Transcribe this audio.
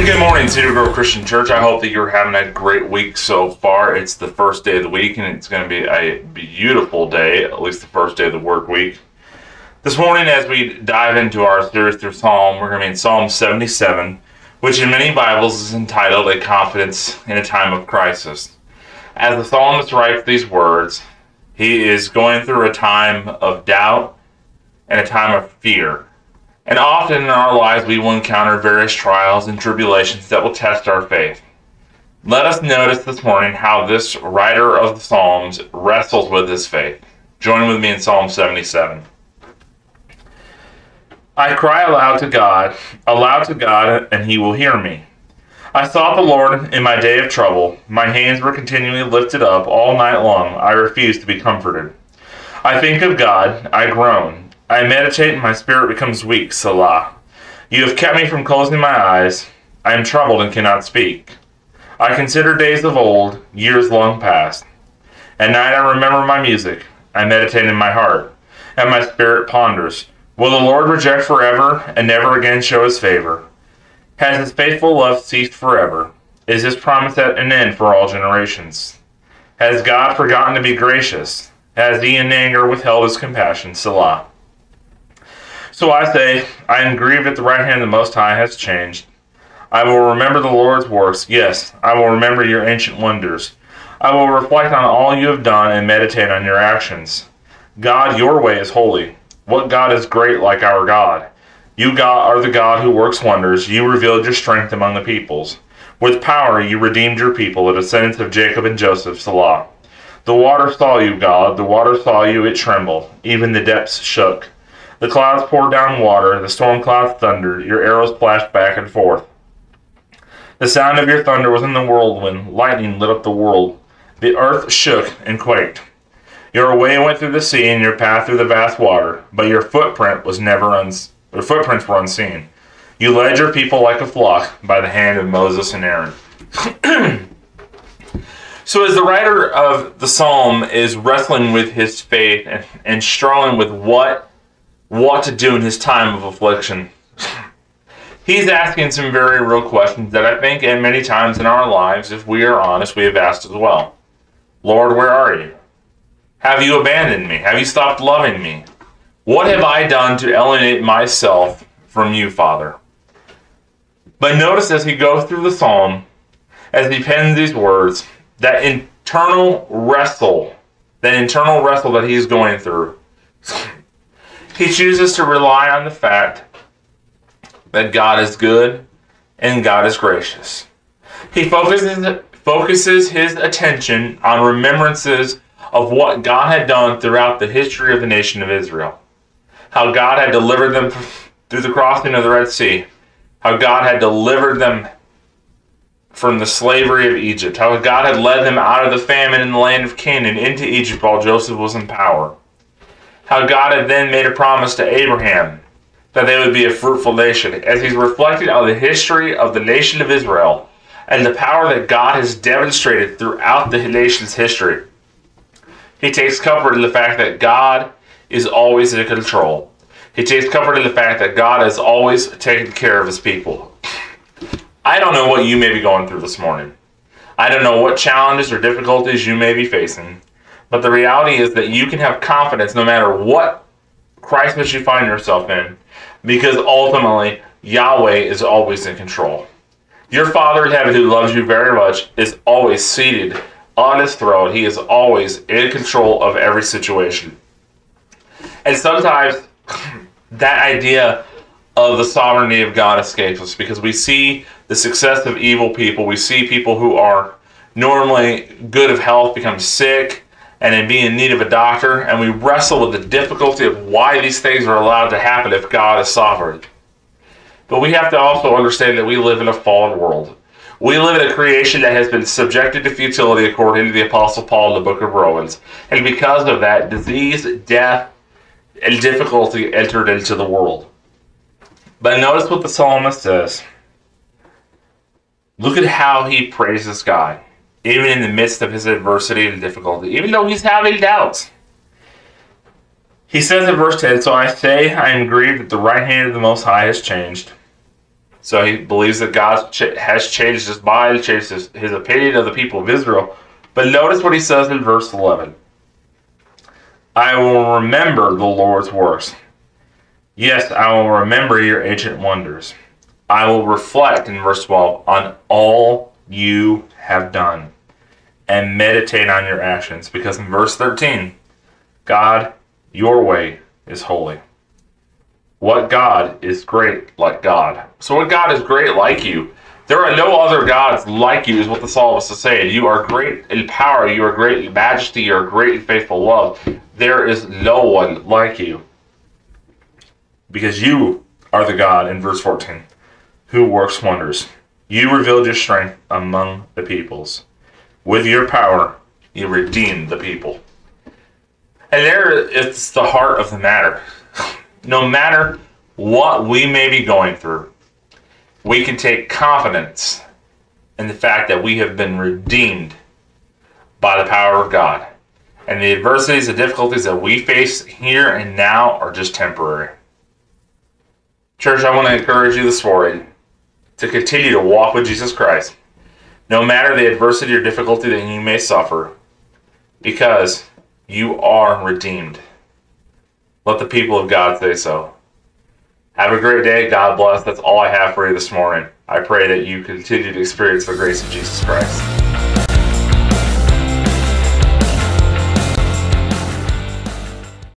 Good morning, Cedar Grove Christian Church. I hope that you're having a great week so far. It's the first day of the week, and it's going to be a beautiful day, at least the first day of the work week. This morning, as we dive into our series through Psalm, we're going to be in Psalm 77, which in many Bibles is entitled A Confidence in a Time of Crisis. As the psalmist writes these words, he is going through a time of doubt and a time of fear. And often in our lives, we will encounter various trials and tribulations that will test our faith. Let us notice this morning how this writer of the Psalms wrestles with his faith. Join with me in Psalm 77. I cry aloud to God, and he will hear me. I sought the Lord in my day of trouble. My hands were continually lifted up all night long. I refused to be comforted. I think of God, I groan. I meditate and my spirit becomes weak, Selah. You have kept me from closing my eyes. I am troubled and cannot speak. I consider days of old, years long past. At night I remember my music. I meditate in my heart, and my spirit ponders. Will the Lord reject forever and never again show his favor? Has his faithful love ceased forever? Is his promise at an end for all generations? Has God forgotten to be gracious? Has he in anger withheld his compassion, Selah? So I say, I am grieved that the right hand of the Most High has changed. I will remember the Lord's works. Yes, I will remember your ancient wonders. I will reflect on all you have done and meditate on your actions. God, your way is holy. What God is great like our God? You, God, are the God who works wonders. You revealed your strength among the peoples. With power you redeemed your people, the descendants of Jacob and Joseph, Selah. The water saw you, God. The water saw you, it trembled. Even the depths shook. The clouds poured down water, the storm clouds thundered, your arrows flashed back and forth. The sound of your thunder was in the whirlwind, lightning lit up the world. The earth shook and quaked. Your way went through the sea and your path through the vast water, but your footprints were unseen. You led your people like a flock by the hand of Moses and Aaron. So as the writer of the psalm is wrestling with his faith and struggling with what to do in his time of affliction, he's asking some very real questions that I think and many times in our lives, if we are honest, we have asked as well. Lord, where are you? Have you abandoned me? Have you stopped loving me? What have I done to alienate myself from you, Father? But notice as he goes through the psalm, as he pens these words, that internal wrestle that he's going through, he chooses to rely on the fact that God is good and God is gracious. He focuses his attention on remembrances of what God had done throughout the history of the nation of Israel. How God had delivered them through the crossing of the Red Sea. How God had delivered them from the slavery of Egypt. How God had led them out of the famine in the land of Canaan into Egypt while Joseph was in power. How God had then made a promise to Abraham that they would be a fruitful nation. As he's reflecting on the history of the nation of Israel and the power that God has demonstrated throughout the nation's history, he takes comfort in the fact that God is always in control. He takes comfort in the fact that God is always taking care of his people. I don't know what you may be going through this morning. I don't know what challenges or difficulties you may be facing. But the reality is that you can have confidence no matter what crisis you find yourself in, because ultimately Yahweh is always in control. Your Father in heaven, who loves you very much, is always seated on his throne. He is always in control of every situation. And sometimes that idea of the sovereignty of God escapes us because we see the success of evil people. We see people who are normally good of health become sick and in being in need of a doctor, and we wrestle with the difficulty of why these things are allowed to happen if God is sovereign. But we have to also understand that we live in a fallen world. We live in a creation that has been subjected to futility according to the Apostle Paul in the book of Romans. And because of that, disease, death, and difficulty entered into the world. But notice what the psalmist says. Look at how he praises God, even in the midst of his adversity and difficulty, even though he's having doubts. He says in verse 10, "So I say, I am grieved that the right hand of the Most High has changed. So he believes that God has changed his mind, changed his opinion of the people of Israel. But notice what he says in verse 11. I will remember the Lord's works. Yes, I will remember your ancient wonders. I will reflect, in verse 12, on all you have done and meditate on your actions. Because in verse 13, God, your way is holy. What God is great like God? So what God is great like you? There are no other gods like you, is what the psalmist is saying. You are great in power. You are great in majesty. You are great in faithful love. There is no one like you. Because you are the God, in verse 14, who works wonders. You revealed your strength among the peoples. With your power, you redeemed the people. And there it's the heart of the matter. No matter what we may be going through, we can take confidence in the fact that we have been redeemed by the power of God. And the adversities and difficulties that we face here and now are just temporary. Church, I want to encourage you this morning to continue to walk with Jesus Christ, no matter the adversity or difficulty that you may suffer, because you are redeemed. Let the people of God say so. Have a great day. God bless. That's all I have for you this morning. I pray that you continue to experience the grace of Jesus Christ.